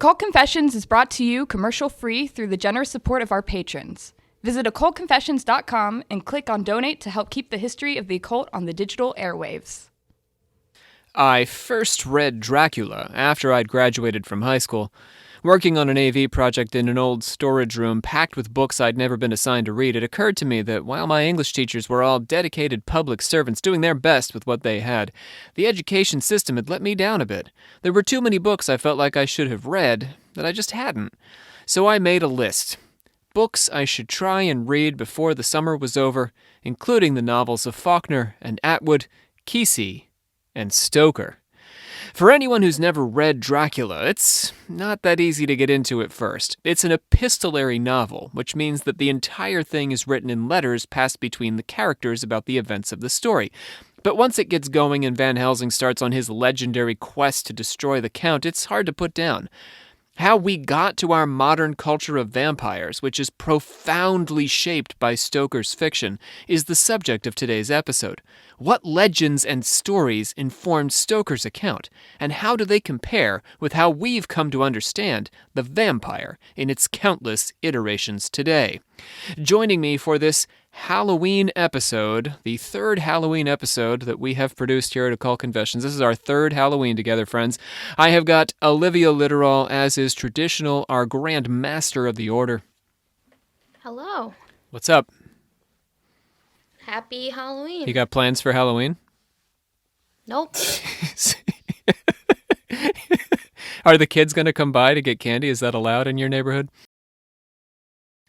Occult Confessions is brought to you commercial-free through the generous support of our patrons. Visit occultconfessions.com and click on Donate to help keep the history of the occult on the digital airwaves. I first read Dracula after I'd graduated from high school. Working on an AV project in an old storage room packed with books I'd never been assigned to read, it occurred to me that while my English teachers were all dedicated public servants doing their best with what they had, the education system had let me down a bit. There were too many books I felt like I should have read that I just hadn't. So I made a list. Books I should try and read before the summer was over, including the novels of Faulkner and Atwood, Kesey, and Stoker. For anyone who's never read Dracula, it's not that easy to get into at first. It's an epistolary novel, which means that the entire thing is written in letters passed between the characters about the events of the story. But once it gets going and Van Helsing starts on his legendary quest to destroy the Count, it's hard to put down. How we got to our modern culture of vampires, which is profoundly shaped by Stoker's fiction, is the subject of today's episode. What legends and stories informed Stoker's account, and how do they compare with how we've come to understand the vampire in its countless iterations today? Joining me for this Halloween episode, the third Halloween episode that we have produced here at Occult Confessions. This is our third Halloween together, friends. I have got Olivia Litterall, as is traditional, our Grand Master of the Order. Hello. What's up? Happy Halloween. You got plans for Halloween? Nope. Are the kids going to come by to get candy? Is that allowed in your neighborhood?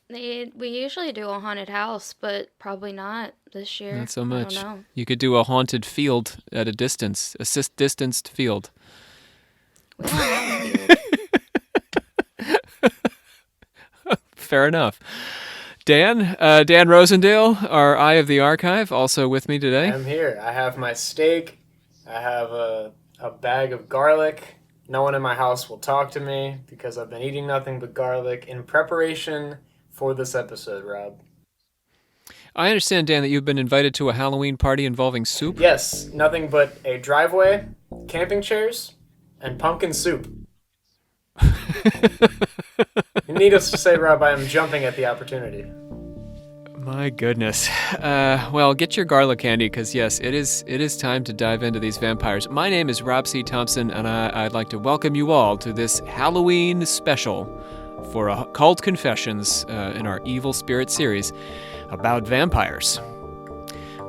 We usually do a haunted house, but probably not this year. Not so much. I don't know. You could do a haunted field at a distance, distanced field. We don't have a field. Fair enough. Dan Rosendale, our Eye of the Archive, also with me today. I'm here. I have my steak. I have a bag of garlic. No one in my house will talk to me because I've been eating nothing but garlic in preparation for this episode, Rob. I understand, Dan, that you've been invited to a Halloween party involving soup? Yes, nothing but a driveway, camping chairs, and pumpkin soup. Needless to say, Rob, I am jumping at the opportunity. My goodness. Well, get your garlic candy, because yes, it is time to dive into these vampires. My name is Rob C. Thompson, and I'd like to welcome you all to this Halloween special for Occult Confessions in our Evil Spirit series about vampires.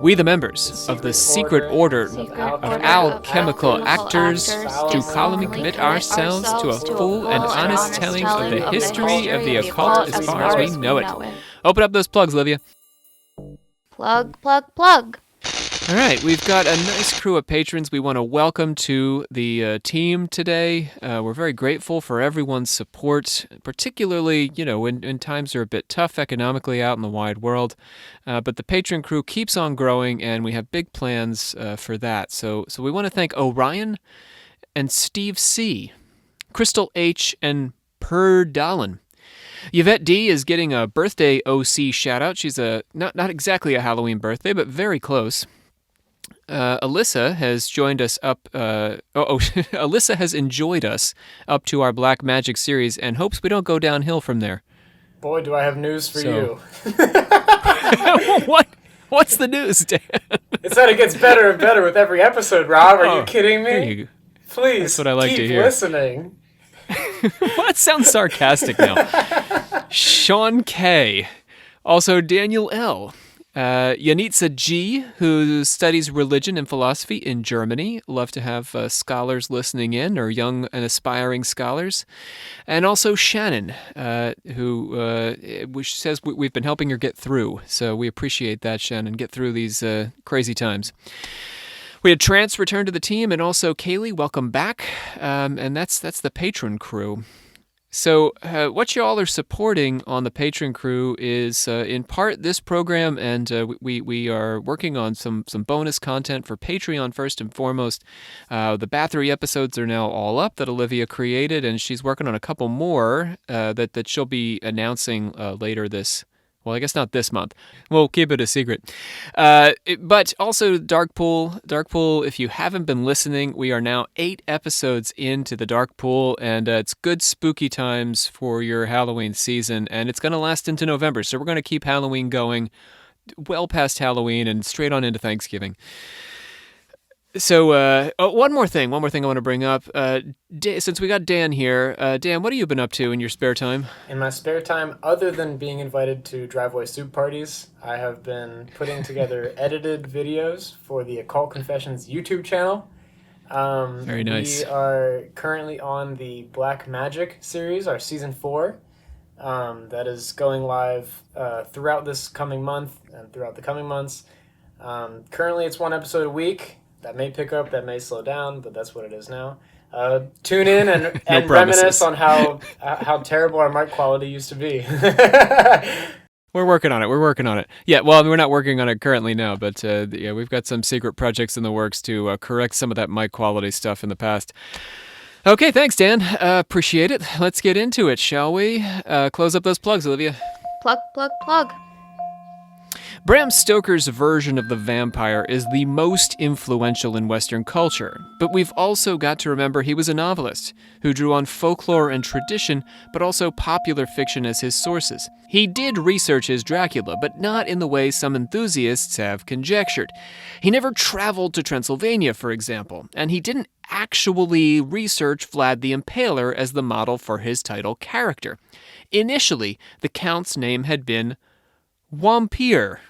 We, the members of the Secret Order of Alchemical Actors, do solemnly commit ourselves to a full and honest telling of the history of the occult as far as we know it. Open up those plugs, Livia. Plug, plug, plug. All right, we've got a nice crew of patrons we want to welcome to the team today. We're very grateful for everyone's support, particularly, when times are a bit tough economically out in the wide world. But the patron crew keeps on growing, and we have big plans for that. So we want to thank Orion and Steve C., Crystal H., and Per Dallin. Yvette D. is getting a birthday OC shout-out. She's not exactly a Halloween birthday, but very close. Alyssa has joined us up. Alyssa has enjoyed us up to our Black Magic series and hopes we don't go downhill from there. Boy, do I have news for you. What's the news, Dan? It's that it gets better and better with every episode, Rob. Are you kidding me? Please, that's what I like to hear. Keep listening. Well, that sounds sarcastic now. Sean K. Also, Daniel L. Yanitza G., who studies religion and philosophy in Germany. Love to have scholars listening in, or young and aspiring scholars. And also Shannon, who says we've been helping her get through. So we appreciate that, Shannon. Get through these crazy times. We had Trance return to the team, and also Kaylee, welcome back. And that's the patron crew. So what y'all are supporting on the Patreon crew is in part this program, and we are working on some bonus content for Patreon first and foremost. The Bathory episodes are now all up that Olivia created, and she's working on a couple more that she'll be announcing later this Well, I guess not this month. We'll keep it a secret. But also Darkpool. Darkpool, if you haven't been listening, we are now 8 episodes into the Darkpool, and it's good spooky times for your Halloween season, and it's going to last into November, so we're going to keep Halloween going well past Halloween and straight on into Thanksgiving. So, one more thing I want to bring up. Since we got Dan here, Dan, what have you been up to in your spare time? In my spare time, other than being invited to driveway soup parties, I have been putting together edited videos for the Occult Confessions YouTube channel. Very nice. We are currently on the Black Magic series, our season 4. That is going live throughout this coming month and throughout the coming months. Currently, it's 1 episode a week. That may pick up, that may slow down, but that's what it is now. Tune in and reminisce on how terrible our mic quality used to be. We're working on it. Yeah, well, we're not working on it currently now, but yeah, we've got some secret projects in the works to correct some of that mic quality stuff in the past. Okay, thanks, Dan. Appreciate it. Let's get into it, shall we? Close up those plugs, Olivia. Plug, plug, plug. Bram Stoker's version of the vampire is the most influential in Western culture, but we've also got to remember he was a novelist who drew on folklore and tradition, but also popular fiction as his sources. He did research his Dracula, but not in the way some enthusiasts have conjectured. He never traveled to Transylvania, for example, and he didn't actually research Vlad the Impaler as the model for his title character. Initially, the Count's name had been Vampire.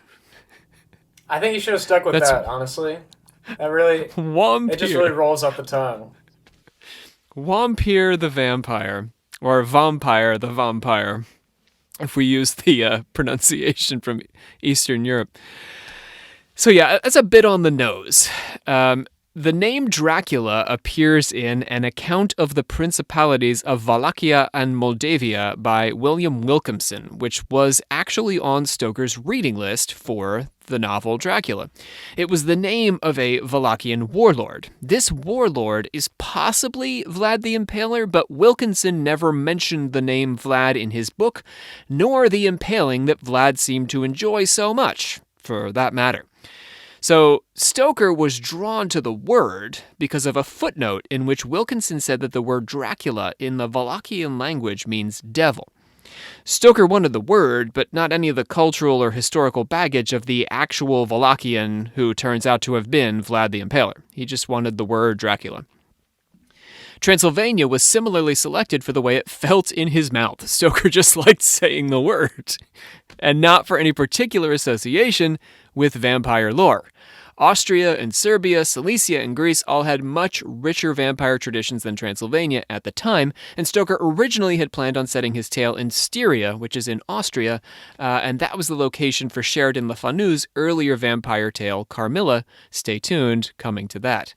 I think you should have stuck with that, honestly. That really, Vampire. It just really rolls off the tongue. Vampire the Vampire, or Vampire the Vampire, if we use the pronunciation from Eastern Europe. So yeah, that's a bit on the nose. The name Dracula appears in An Account of the Principalities of Wallachia and Moldavia by William Wilkinson, which was actually on Stoker's reading list for the novel Dracula. It was the name of a Wallachian warlord. This warlord is possibly Vlad the Impaler, but Wilkinson never mentioned the name Vlad in his book, nor the impaling that Vlad seemed to enjoy so much, for that matter. So Stoker was drawn to the word because of a footnote in which Wilkinson said that the word Dracula in the Wallachian language means devil. Stoker wanted the word, but not any of the cultural or historical baggage of the actual Wallachian who turns out to have been Vlad the Impaler. He just wanted the word Dracula. Transylvania was similarly selected for the way it felt in his mouth. Stoker just liked saying the word, and not for any particular association with vampire lore. Austria and Serbia, Cilicia and Greece all had much richer vampire traditions than Transylvania at the time, and Stoker originally had planned on setting his tale in Styria, which is in Austria, and that was the location for Sheridan Le Fanu's earlier vampire tale, Carmilla. Stay tuned, coming to that.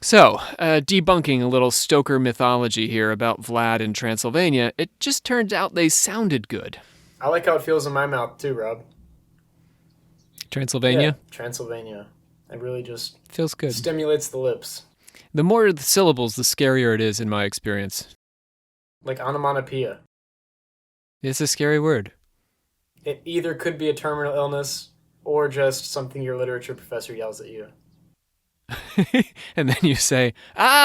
So, debunking a little Stoker mythology here about Vlad and Transylvania, it just turns out they sounded good. I like how it feels in my mouth too, Rob. Transylvania? Yeah, Transylvania. It really just feels good. Stimulates the lips. The more the syllables, the scarier it is in my experience. Like onomatopoeia. It's a scary word. It either could be a terminal illness or just something your literature professor yells at you. And then you say, grr.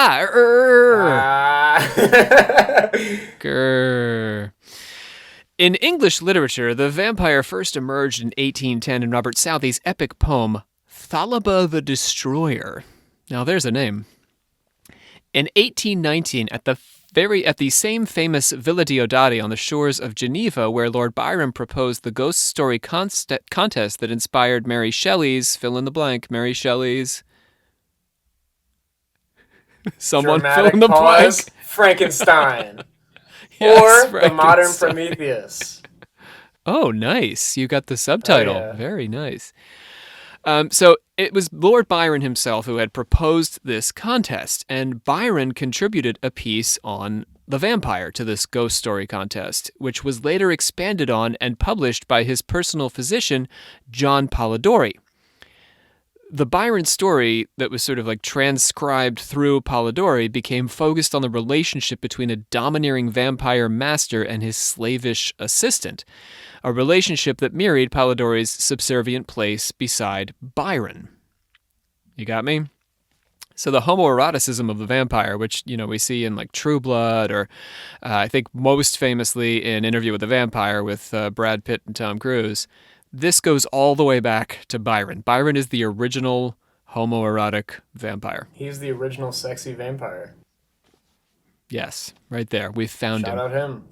In English literature, the vampire first emerged in 1810 in Robert Southey's epic poem, Thalaba the Destroyer. Now there's a name. In 1819, at the same famous Villa Diodati on the shores of Geneva, where Lord Byron proposed the ghost story contest that inspired Mary Shelley's, fill in the blank, Mary Shelley's... Someone Dramatic fill in the pause, blank. Frankenstein. Yes, or the modern Prometheus. Oh, nice. You got the subtitle. Oh, yeah. Very nice. So it was Lord Byron himself who had proposed this contest, and Byron contributed a piece on the vampire to this ghost story contest, which was later expanded on and published by his personal physician, John Polidori. The Byron story that was sort of like transcribed through Polidori became focused on the relationship between a domineering vampire master and his slavish assistant, a relationship that mirrored Polidori's subservient place beside Byron. You got me? So the homoeroticism of the vampire, which, we see in like True Blood, or I think most famously in Interview with the Vampire with Brad Pitt and Tom Cruise, this goes all the way back to Byron. Byron is the original homoerotic vampire. He's the original sexy vampire. Yes, right there. We found him. Shout out him.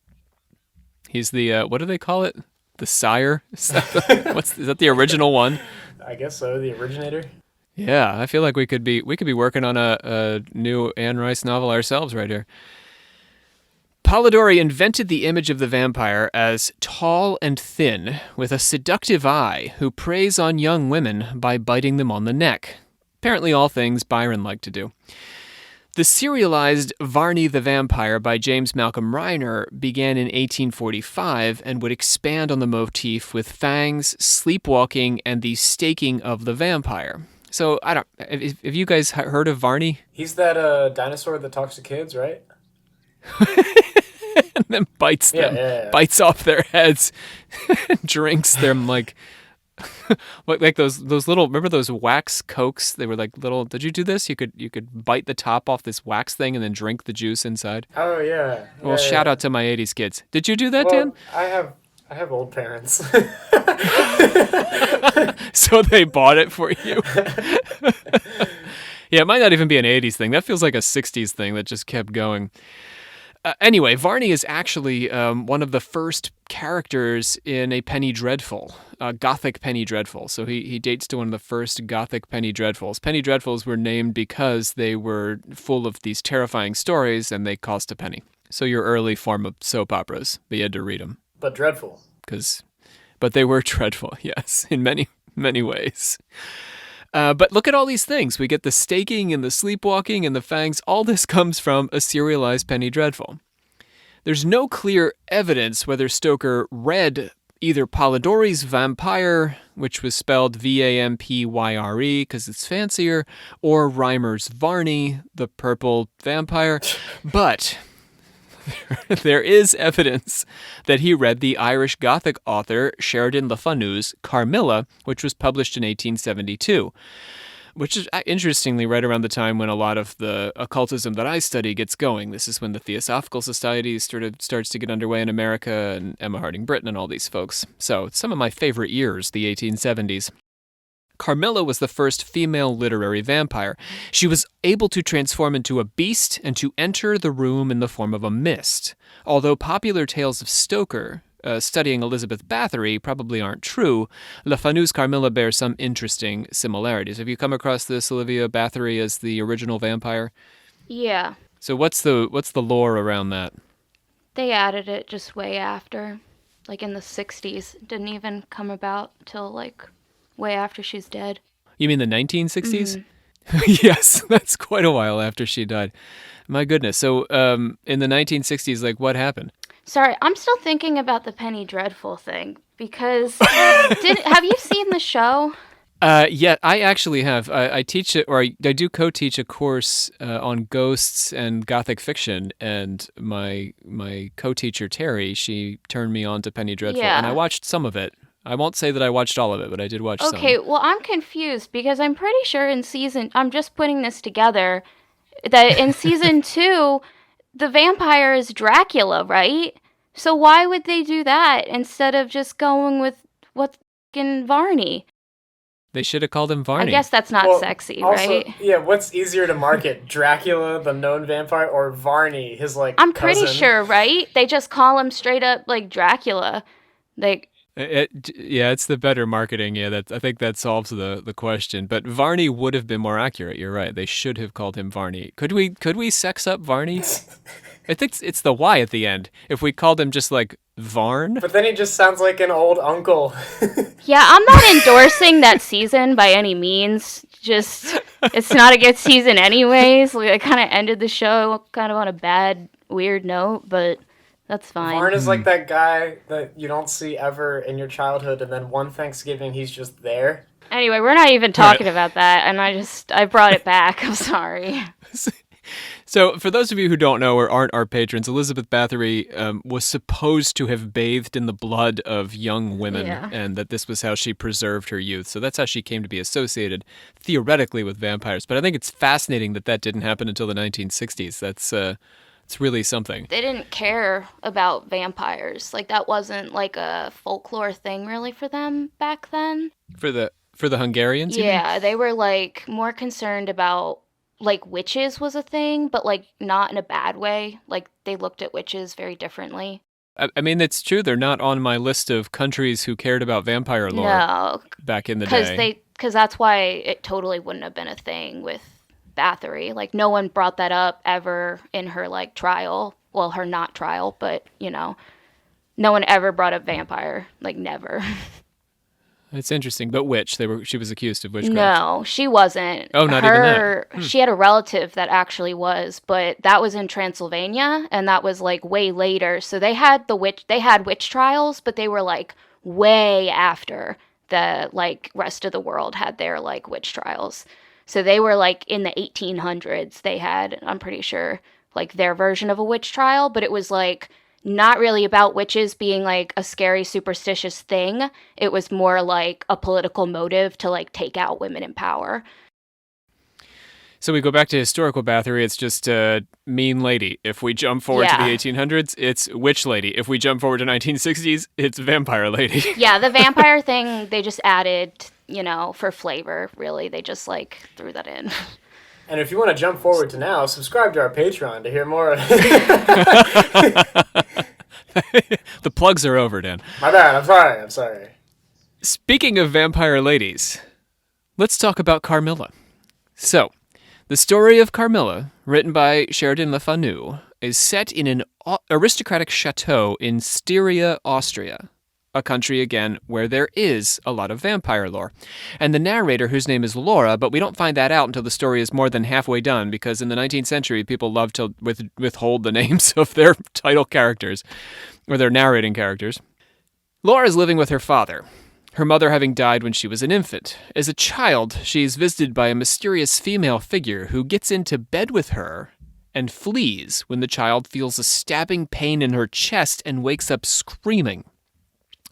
He's the, what do they call it? The sire? Is that the original one? I guess so, the originator. Yeah, I feel like we could be working on a new Anne Rice novel ourselves right here. Polidori invented the image of the vampire as tall and thin, with a seductive eye, who preys on young women by biting them on the neck. Apparently all things Byron liked to do. The serialized Varney the Vampire by James Malcolm Reiner began in 1845 and would expand on the motif with fangs, sleepwalking, and the staking of the vampire. So, have you guys heard of Varney? He's that dinosaur that talks to kids, right? And then bites them, bites off their heads, drinks them like those little. Remember those wax Cokes? They were like little. Did you do this? You could bite the top off this wax thing and then drink the juice inside. Oh yeah. Well, shout out to my '80s kids. Did you do that, Dan? I have old parents. So they bought it for you. Yeah, it might not even be an 80s thing. That feels like a 60s thing that just kept going. Anyway, Varney is actually one of the first characters in a Penny Dreadful, Gothic Penny Dreadful. So he dates to one of the first Gothic Penny Dreadfuls. Penny Dreadfuls were named because they were full of these terrifying stories and they cost a penny. So your early form of soap operas, but you had to read them. But dreadful. But they were dreadful, yes, in many, many ways. But look at all these things. We get the staking and the sleepwalking and the fangs. All this comes from a serialized Penny Dreadful. There's no clear evidence whether Stoker read either Polidori's Vampire, which was spelled Vampyre because it's fancier, or Reimer's Varney, the purple vampire. But there is evidence that he read the Irish Gothic author Sheridan Le Fanu's Carmilla, which was published in 1872, which is interestingly right around the time when a lot of the occultism that I study gets going. This is when the Theosophical Society starts to get underway in America, and Emma Harding Britten and all these folks. So it's some of my favorite years, the 1870s. Carmilla was the first female literary vampire. She was able to transform into a beast and to enter the room in the form of a mist. Although popular tales of Stoker, studying Elizabeth Bathory, probably aren't true, Le Fanu's Carmilla bears some interesting similarities. Have you come across this, Olivia, Bathory as the original vampire? Yeah. So what's the lore around that? They added it just way after, like in the 60s. Didn't even come about till like way after she's dead. You mean the 1960s? Mm-hmm. Yes, that's quite a while after she died. My goodness. So in the 1960s, like, what happened? Sorry, I'm still thinking about the Penny Dreadful thing because have you seen the show? Yeah, I actually have. I teach it, or I do co-teach a course on ghosts and Gothic fiction, and my co-teacher Terry, she turned me on to Penny Dreadful, and I watched some of it. I won't say that I watched all of it, but I did watch some. Okay, well, I'm confused because I'm pretty sure I'm just putting this together, that in season 2, the vampire is Dracula, right? So why would they do that instead of just going with what's in Varney? They should have called him Varney. I guess that's not sexy, also, right? Yeah, what's easier to market, Dracula, the known vampire, or Varney, his cousin? I'm pretty sure, right? They just call him straight up like Dracula, like. It's the better marketing. Yeah, I think that solves the question. But Varney would have been more accurate. You're right. They should have called him Varney. Could we sex up Varney? I think it's the Y at the end. If we called him just like Varn. But then he just sounds like an old uncle. Yeah, I'm not endorsing that season by any means. Just, it's not a good season anyways. Like, I kind of ended the show kind of on a bad, weird note, but that's fine. Varn is like that guy that you don't see ever in your childhood, and then one Thanksgiving he's just there. Anyway, we're not even talking about that, and I brought it back. I'm sorry. So, for those of you who don't know or aren't our patrons, Elizabeth Bathory was supposed to have bathed in the blood of young women, and that this was how she preserved her youth. So that's how she came to be associated, theoretically, with vampires. But I think it's fascinating that didn't happen until the 1960s. That's it's really something. They didn't care about vampires. Like, that wasn't like a folklore thing really for them back then. For the Hungarians? Yeah, they were like more concerned about like witches was a thing, but like not in a bad way. Like they looked at witches very differently. I mean, it's true. They're not on my list of countries who cared about vampire lore back in the day. Because that's why it totally wouldn't have been a thing with Bathory. Like no one brought that up ever in her like trial. Well, her not trial, but no one ever brought up vampire. Like never. It's interesting, but witch? She was accused of witchcraft. No, she wasn't. Oh, not even that. She had a relative that actually was, but that was in Transylvania, and that was like way later. So they had witch trials, but they were like way after the like rest of the world had their like witch trials. So they were like in the 1800s. They had, I'm pretty sure, like their version of a witch trial, but it was like not really about witches being like a scary, superstitious thing. It was more like a political motive to like take out women in power. So we go back to historical Bathory. It's just mean lady. If we jump forward to the 1800s, it's witch lady. If we jump forward to 1960s, it's vampire lady. Yeah, the vampire thing, they just added, for flavor, really. They just like threw that in. And if you want to jump forward to now, subscribe to our Patreon to hear more. The plugs are over, Dan. My bad. I'm sorry. Speaking of vampire ladies, let's talk about Carmilla. So, the story of Carmilla, written by Sheridan Le Fanu, is set in an aristocratic chateau in Styria, Austria. A country, again, where there is a lot of vampire lore. And the narrator, whose name is Laura, but we don't find that out until the story is more than halfway done, because in the 19th century, people loved to withhold the names of their title characters, or their narrating characters. Laura is living with her father, her mother having died when she was an infant. As a child, she is visited by a mysterious female figure who gets into bed with her and flees when the child feels a stabbing pain in her chest and wakes up screaming.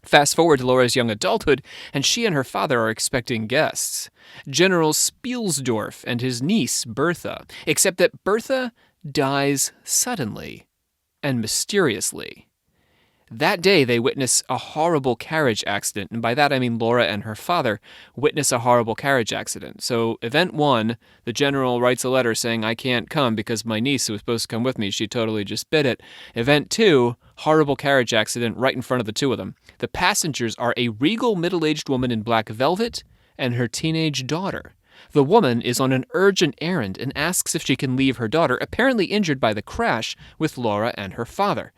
Fast forward to Laura's young adulthood, and she and her father are expecting guests. General Spielsdorf and his niece, Bertha, except that Bertha dies suddenly and mysteriously. That day, they witness a horrible carriage accident, and by that I mean Laura and her father witness a horrible carriage accident. So, event 1, the general writes a letter saying, I can't come because my niece who was supposed to come with me, she totally just bit it. Event 2, horrible carriage accident right in front of the two of them. The passengers are a regal middle-aged woman in black velvet and her teenage daughter. The woman is on an urgent errand and asks if she can leave her daughter, apparently injured by the crash, with Laura and her father.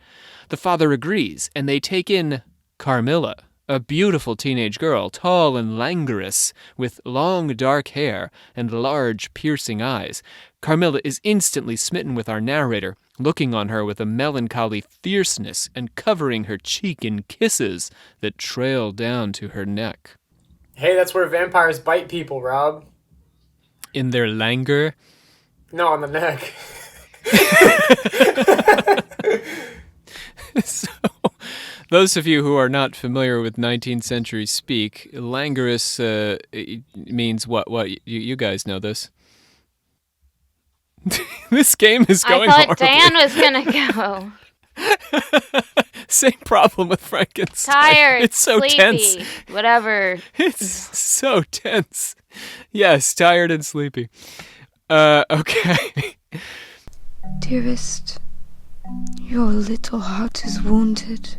The father agrees, and they take in Carmilla, a beautiful teenage girl, tall and languorous, with long dark hair and large piercing eyes. Carmilla is instantly smitten with our narrator, looking on her with a melancholy fierceness and covering her cheek in kisses that trail down to her neck. Hey, that's where vampires bite people, Rob. In their languor? No, on the neck. So, those of you who are not familiar with 19th century speak, languorous means what? You guys know this. This game is going I thought horribly. Dan was going to go. Same problem with Frankenstein. Tired, It's so sleepy, tense. whatever. It's so tense. Yes, tired and sleepy. Okay. Dearest, your little heart is wounded.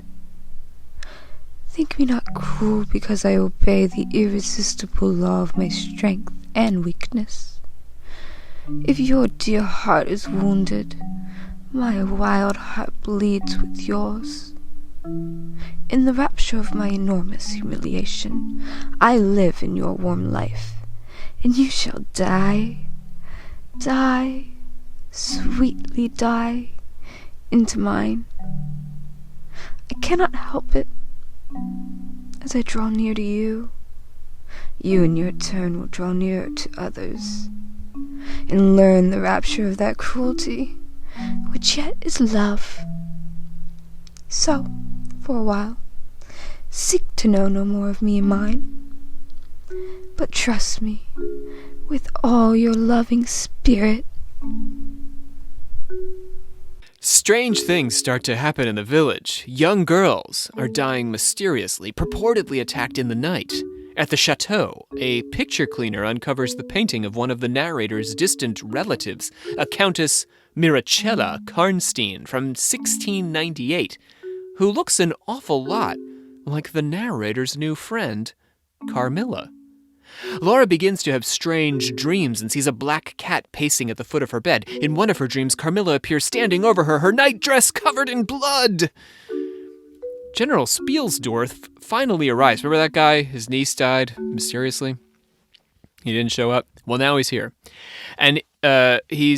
Think me not cruel because I obey the irresistible law of my strength and weakness. If your dear heart is wounded, my wild heart bleeds with yours. In the rapture of my enormous humiliation, I live in your warm life, and you shall die, sweetly die, into mine. I cannot help it. As I draw near to you, you in your turn will draw nearer to others, and learn the rapture of that cruelty, which yet is love. So, for a while, seek to know no more of me and mine, but trust me with all your loving spirit. Strange things start to happen in the village. Young girls are dying mysteriously, purportedly attacked in the night. At the chateau, a picture cleaner uncovers the painting of one of the narrator's distant relatives, a Countess Miracella Karnstein from 1698, who looks an awful lot like the narrator's new friend, Carmilla. Laura begins to have strange dreams and sees a black cat pacing at the foot of her bed. In one of her dreams, Carmilla appears standing over her, her nightdress covered in blood. General Spielsdorf finally arrives. Remember that guy? His niece died mysteriously. He didn't show up. Well, now he's here. And he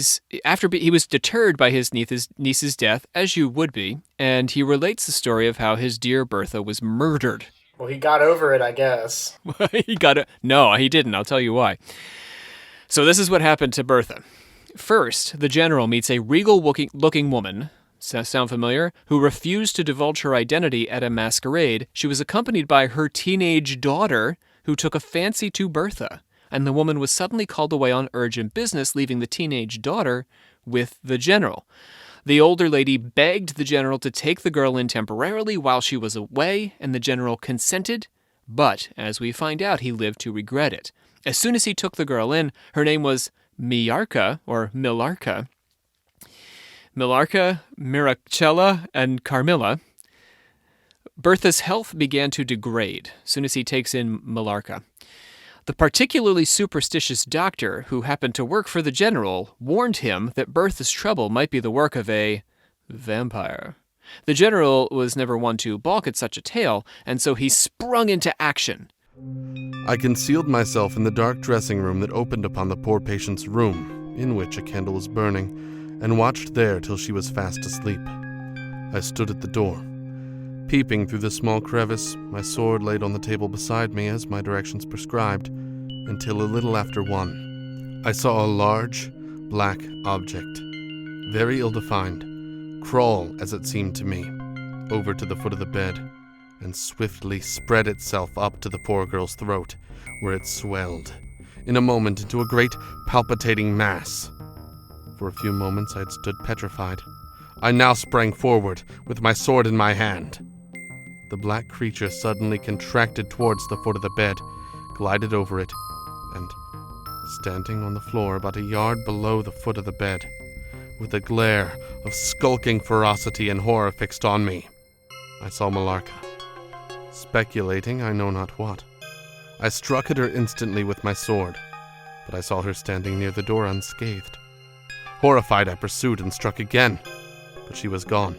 was deterred by his niece's death, as you would be, and he relates the story of how his dear Bertha was murdered. Well, he got over it, I guess. No, he didn't. I'll tell you why. So this is what happened to Bertha. First, the general meets a regal-looking woman, sound familiar, who refused to divulge her identity at a masquerade. She was accompanied by her teenage daughter, who took a fancy to Bertha, and the woman was suddenly called away on urgent business, leaving the teenage daughter with the general. The older lady begged the general to take the girl in temporarily while she was away, and the general consented, but, as we find out, he lived to regret it. As soon as he took the girl in, her name was Miarca, or Milarca. Milarca, Miracella, and Carmilla. Bertha's health began to degrade as soon as he takes in Milarca. The particularly superstitious doctor, who happened to work for the general, warned him that Bertha's trouble might be the work of a vampire. The general was never one to balk at such a tale, and so he sprung into action. I concealed myself in the dark dressing room that opened upon the poor patient's room, in which a candle was burning, and watched there till she was fast asleep. I stood at the door. Peeping through the small crevice, my sword laid on the table beside me as my directions prescribed, until a little after 1. I saw a large, black object, very ill-defined, crawl, as it seemed to me, over to the foot of the bed, and swiftly spread itself up to the poor girl's throat, where it swelled, in a moment, into a great palpitating mass. For a few moments I had stood petrified. I now sprang forward, with my sword in my hand. The black creature suddenly contracted towards the foot of the bed, glided over it, and, standing on the floor about a yard below the foot of the bed, with a glare of skulking ferocity and horror fixed on me, I saw Milarca. Speculating I know not what, I struck at her instantly with my sword, but I saw her standing near the door unscathed. Horrified, I pursued and struck again, but she was gone,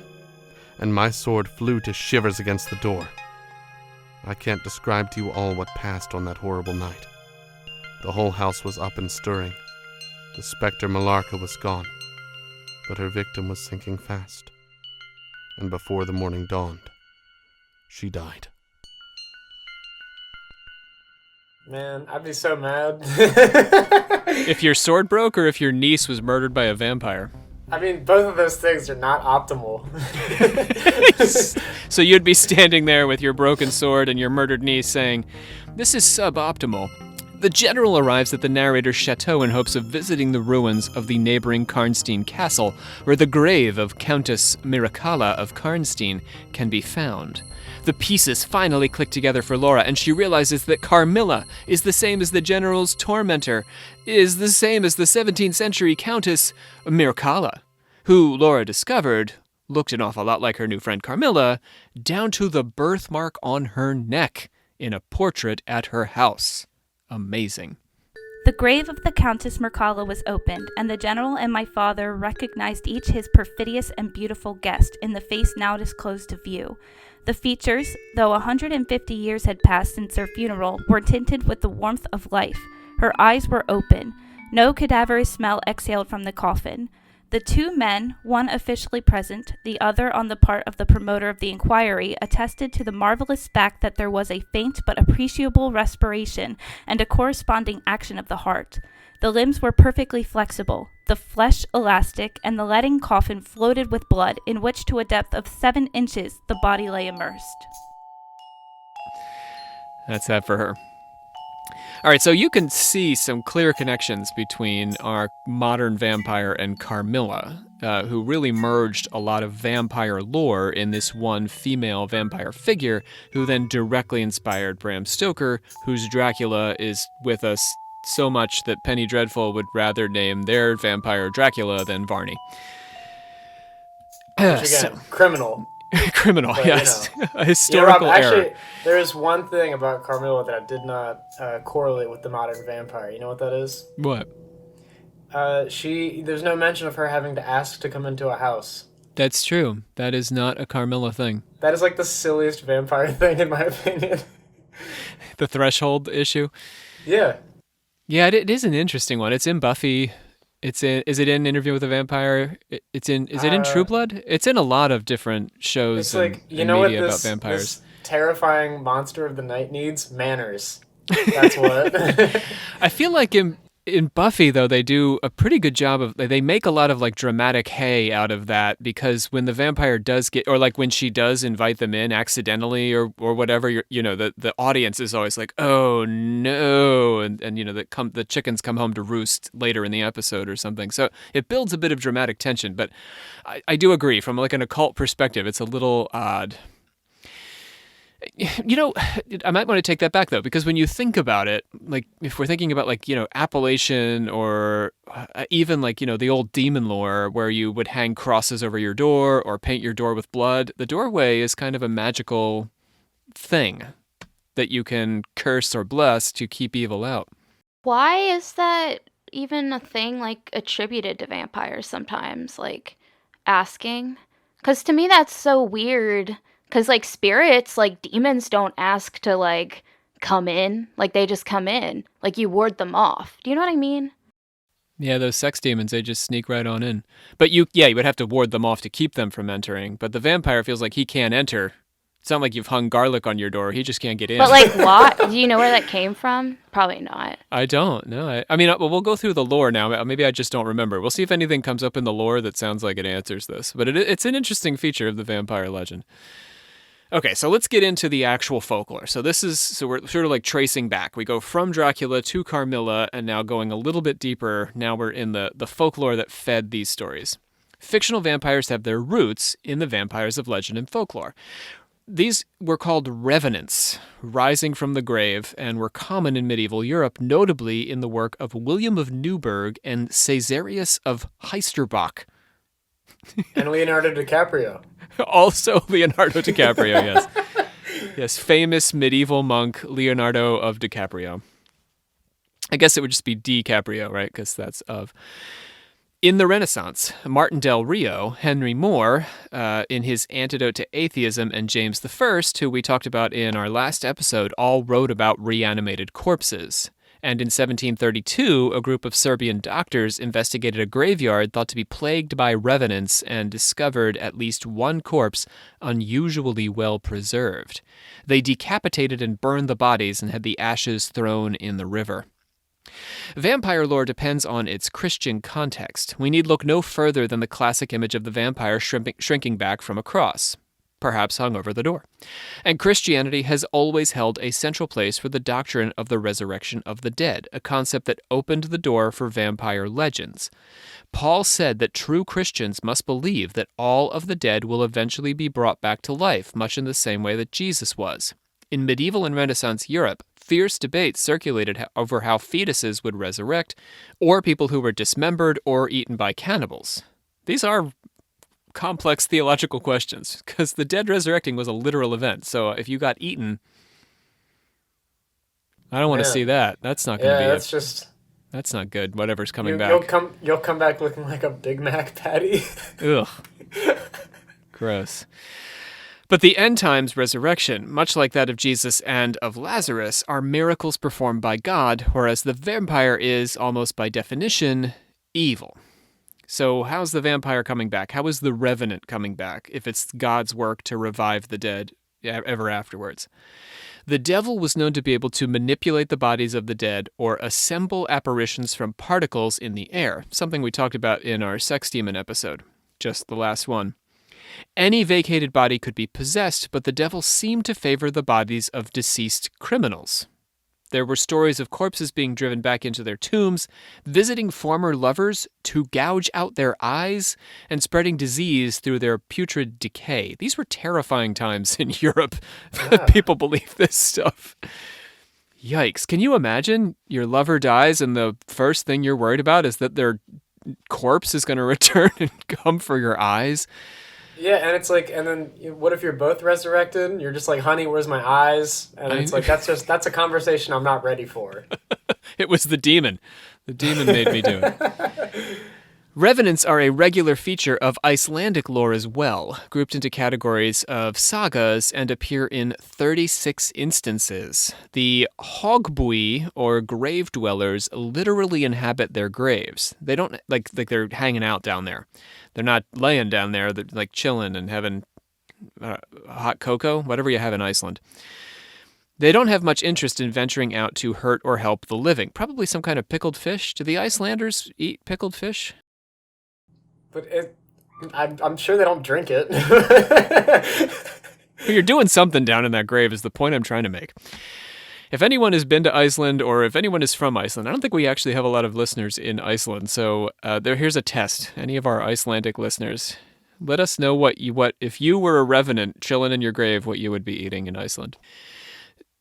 and my sword flew to shivers against the door. I can't describe to you all what passed on that horrible night. The whole house was up and stirring. The spectre Milarca was gone, but her victim was sinking fast, and before the morning dawned, she died. Man, I'd be so mad. If your sword broke or if your niece was murdered by a vampire. I mean, both of those things are not optimal. So you'd be standing there with your broken sword and your murdered niece saying, "This is suboptimal." The general arrives at the narrator's chateau in hopes of visiting the ruins of the neighboring Karnstein castle, where the grave of Countess Miracalla of Karnstein can be found. The pieces finally click together for Laura, and she realizes that Carmilla is the same as the general's tormentor, is the same as the 17th century Countess Miracalla, who, Laura discovered, looked an awful lot like her new friend Carmilla, down to the birthmark on her neck in a portrait at her house. Amazing. The grave of the Countess Mircalla was opened, and the general and my father recognized each his perfidious and beautiful guest in the face now disclosed to view. The features, though 150 years had passed since her funeral, were tinted with the warmth of life. Her eyes were open. No cadaverous smell exhaled from the coffin. The two men, one officially present, the other on the part of the promoter of the inquiry, attested to the marvelous fact that there was a faint but appreciable respiration and a corresponding action of the heart. The limbs were perfectly flexible, the flesh elastic, and the leaden coffin floated with blood, in which to a depth of 7 inches the body lay immersed. That's that for her. All right, so you can see some clear connections between our modern vampire and Carmilla, who really merged a lot of vampire lore in this one female vampire figure, who then directly inspired Bram Stoker, whose Dracula is with us so much that Penny Dreadful would rather name their vampire Dracula than Varney. Which again, criminal. Criminal, But, yes. you know. A historical Rob, error. actually, there is one thing about Carmilla that I did not correlate with the modern vampire. You know what that is? What? There's no mention of her having to ask to come into a house. That's true. That is not a Carmilla thing. That is like the silliest vampire thing, in my opinion. The threshold issue? Yeah. Yeah, it is an interesting one. It's in Buffy. Is it in Interview with a Vampire? Is it in True Blood? It's in a lot of different shows It's like, you and know what media this, about vampires. this terrifying monster of the night needs? Manners. That's what. I feel like in Buffy, though, they do a pretty good job of, they make a lot of like dramatic hay out of that, because when the vampire does get, or like when she does invite them in accidentally or whatever, the audience is always like, oh no, and the chickens come home to roost later in the episode or something. So it builds a bit of dramatic tension, but I do agree from like an occult perspective, it's a little odd. I might want to take that back, though, because when you think about it, like if we're thinking about like, Appalachian or even like, the old demon lore where you would hang crosses over your door or paint your door with blood, the doorway is kind of a magical thing that you can curse or bless to keep evil out. Why is that even a thing, like, attributed to vampires sometimes, like, asking? Because to me that's so weird. Because, like, spirits, like, demons don't ask to, like, come in. Like, they just come in. Like, you ward them off. Do you know what I mean? Yeah, those sex demons, they just sneak right on in. But you would have to ward them off to keep them from entering. But the vampire feels like he can't enter. It's not like you've hung garlic on your door. He just can't get in. But, like, why? Do you know where that came from? Probably not. I don't. No. I mean, we'll go through the lore now. Maybe I just don't remember. We'll see if anything comes up in the lore that sounds like it answers this. But it's an interesting feature of the vampire legend. Okay, so let's get into the actual folklore. So we're sort of like tracing back. We go from Dracula to Carmilla, and now going a little bit deeper, now we're in the folklore that fed these stories. Fictional vampires have their roots in the vampires of legend and folklore. These were called revenants, rising from the grave, and were common in medieval Europe, notably in the work of William of Newburgh and Caesarius of Heisterbach. And Leonardo DiCaprio. Also Leonardo DiCaprio, yes. Yes, famous medieval monk Leonardo of DiCaprio. I guess it would just be DiCaprio, right? Because that's of. In the Renaissance, Martin del Rio, Henry Moore, in his Antidote to Atheism, and James I, who we talked about in our last episode, all wrote about reanimated corpses. And in 1732, a group of Serbian doctors investigated a graveyard thought to be plagued by revenants and discovered at least one corpse unusually well preserved. They decapitated and burned the bodies and had the ashes thrown in the river. Vampire lore depends on its Christian context. We need look no further than the classic image of the vampire shrinking back from a cross, perhaps hung over the door. And Christianity has always held a central place for the doctrine of the resurrection of the dead, a concept that opened the door for vampire legends. Paul said that true Christians must believe that all of the dead will eventually be brought back to life, much in the same way that Jesus was. In medieval and Renaissance Europe, fierce debates circulated over how fetuses would resurrect, or people who were dismembered or eaten by cannibals. These are complex theological questions, because the dead resurrecting was a literal event. So if you got eaten, I don't want to see that. That's not going to be that's not good. Whatever's coming back. You'll come back looking like a Big Mac patty. Ugh. Gross. But the end times resurrection, much like that of Jesus and of Lazarus, are miracles performed by God, whereas the vampire is, almost by definition, evil. So how's the vampire coming back? How is the revenant coming back if it's God's work to revive the dead ever afterwards? The devil was known to be able to manipulate the bodies of the dead or assemble apparitions from particles in the air, something we talked about in our sex demon episode, just the last one. Any vacated body could be possessed, but the devil seemed to favor the bodies of deceased criminals. There were stories of corpses being driven back into their tombs, visiting former lovers to gouge out their eyes, and spreading disease through their putrid decay. These were terrifying times in Europe. Yeah. People believe this stuff. Yikes. Can you imagine your lover dies and the first thing you're worried about is that their corpse is going to return and come for your eyes? Yeah, and it's like, and then what if you're both resurrected? You're just like, honey, where's my eyes? And it's like, that's a conversation I'm not ready for. It was the demon. The demon made me do it. Revenants are a regular feature of Icelandic lore as well, grouped into categories of sagas and appear in 36 instances. The hogbui, or grave dwellers, literally inhabit their graves. They don't, like they're hanging out down there. They're not laying down there, they're like chilling and having hot cocoa, whatever you have in Iceland. They don't have much interest in venturing out to hurt or help the living. Probably some kind of pickled fish. Do the Icelanders eat pickled fish? But I'm sure they don't drink it. Well, you're doing something down in that grave is the point I'm trying to make. If anyone has been to Iceland or if anyone is from Iceland, I don't think we actually have a lot of listeners in Iceland. So here's a test. Any of our Icelandic listeners, let us know what if you were a revenant chilling in your grave, what you would be eating in Iceland.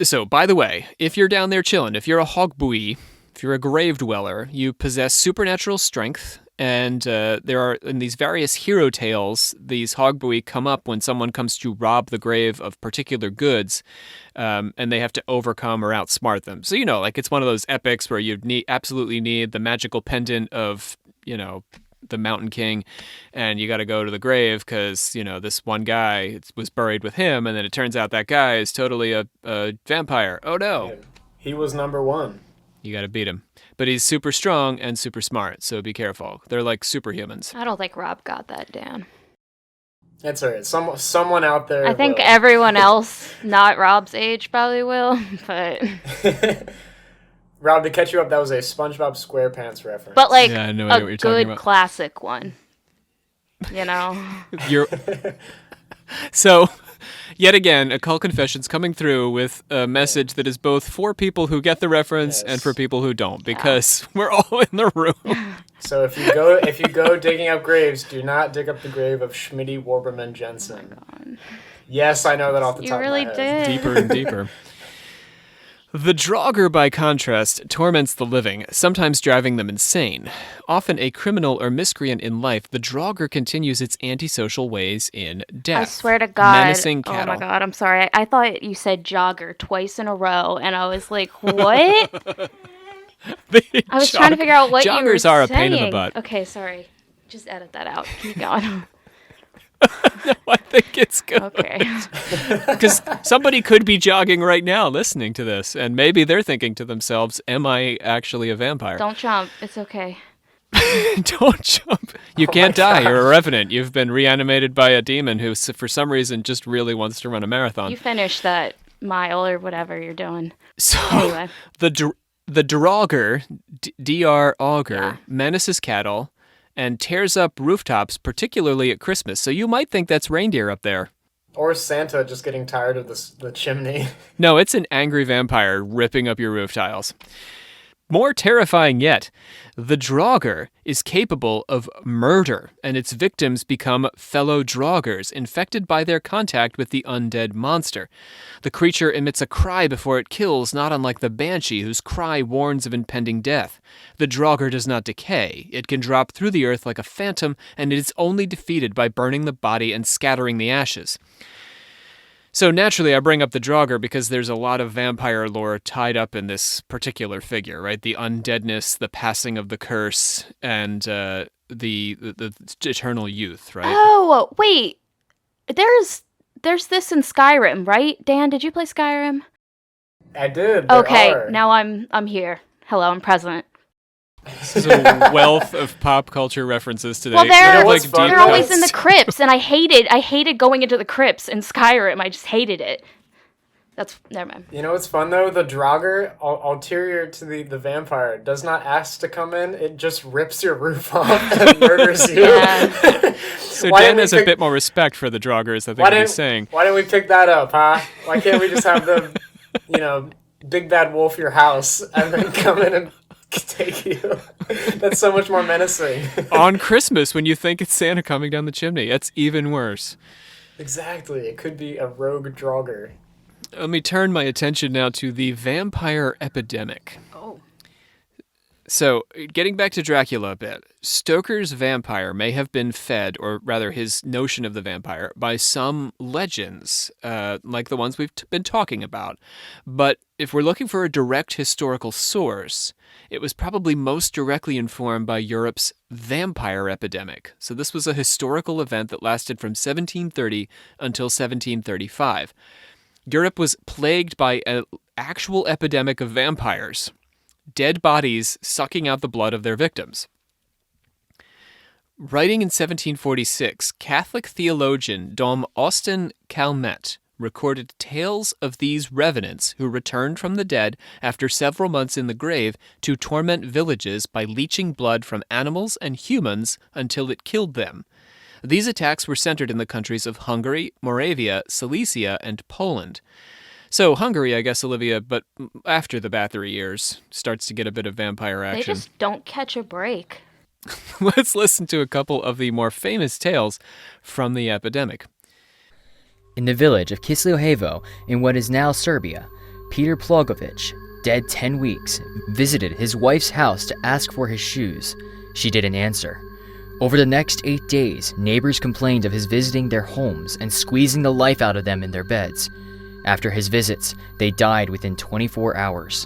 So, by the way, if you're down there chilling, if you're a hogbui, if you're a grave dweller, you possess supernatural strength. And there are, in these various hero tales, these hogbui come up when someone comes to rob the grave of particular goods, and they have to overcome or outsmart them. So, like it's one of those epics where you absolutely need the magical pendant of, the Mountain King, and you got to go to the grave because, this one guy was buried with him, and then it turns out that guy is totally a vampire. Oh, no. He was number one. You got to beat him. But he's super strong and super smart, so be careful. They're like superhumans. I don't think Rob got that down. That's all right. Someone out there I think will. everyone else, not Rob's age, probably will, but... Rob, to catch you up, that was a SpongeBob SquarePants reference. But, like, Yeah, I have no idea what a you're talking good about. classic one. You're... So, yet again, Occult Confessions coming through with a message that is both for people who get the reference and for people who don't, because we're all in the room. So if you go digging up graves, do not dig up the grave of Schmitty Warberman Jensen. Oh my God. Yes, I know that off the You top really of my head. did. Deeper and deeper. The Draugr, by contrast, torments the living, sometimes driving them insane. Often a criminal or miscreant in life, the Draugr continues its antisocial ways in death. I swear to God. Menacing Oh cattle. my God, I'm sorry. I thought you said jogger twice in a row, and I was like, what? I was trying to figure out what you were saying. Joggers are a pain in the butt. Okay, sorry. Just edit that out. Keep going. No, I think it's good. Okay. Because somebody could be jogging right now listening to this, and maybe they're thinking to themselves, am I actually a vampire? Don't jump. It's okay. Don't jump. You can't die. You're a revenant. You've been reanimated by a demon who, for some reason, just really wants to run a marathon. You finish that mile or whatever you're doing. So, Anyway. the Draugr, D-R auger, Yeah. menaces cattle and tears up rooftops, particularly at Christmas. So you might think that's reindeer up there. Or Santa just getting tired of the chimney. No, it's an angry vampire ripping up your roof tiles. More terrifying yet, the Draugr is capable of murder, and its victims become fellow Draugrs, infected by their contact with the undead monster. The creature emits a cry before it kills, not unlike the banshee, whose cry warns of impending death. The Draugr does not decay. It can drop through the earth like a phantom, and it is only defeated by burning the body and scattering the ashes. So naturally, I bring up the Draugr because there's a lot of vampire lore tied up in this particular figure, right? The undeadness, the passing of the curse, and the eternal youth, right? Oh, wait. There's this in Skyrim, right? Dan, did you play Skyrim? I did. There Okay, are. now I'm here. Hello, I'm present. This is a wealth of pop culture references today. Well, fun? they're always in the crypts, and I hated going into the crypts in Skyrim. I just hated it. Never mind. You know what's fun though? The Draugr, ulterior to the vampire, does not ask to come in. It just rips your roof off and murders you. Yeah. So Dan has a bit more respect for the Draugrs, I think what he's saying. Why didn't we pick that up, huh? Why can't we just have the, big bad wolf your house and then come in and take you? That's so much more menacing. On Christmas, when you think it's Santa coming down the chimney, it's even worse. Exactly. It could be a rogue Draugr. Let me turn my attention now to the Vampire Epidemic. Oh. So, getting back to Dracula a bit, Stoker's vampire may have been fed, or rather his notion of the vampire, by some legends, like the ones we've been talking about. But if we're looking for a direct historical source, it was probably most directly informed by Europe's Vampire Epidemic. So this was a historical event that lasted from 1730 until 1735. Europe was plagued by an actual epidemic of vampires, dead bodies sucking out the blood of their victims. Writing in 1746, Catholic theologian Dom Austin Calmet recorded tales of these revenants who returned from the dead after several months in the grave to torment villages by leeching blood from animals and humans until it killed them. These attacks were centered in the countries of Hungary, Moravia, Silesia, and Poland. So Hungary, I guess, Olivia, but after the Bathory years, starts to get a bit of vampire action. They just don't catch a break. Let's listen to a couple of the more famous tales from the epidemic. In the village of Kislejevo, in what is now Serbia, Peter Plogovic, dead 10 weeks, visited his wife's house to ask for his shoes. She didn't answer. Over the next 8 days, neighbors complained of his visiting their homes and squeezing the life out of them in their beds. After his visits, they died within 24 hours.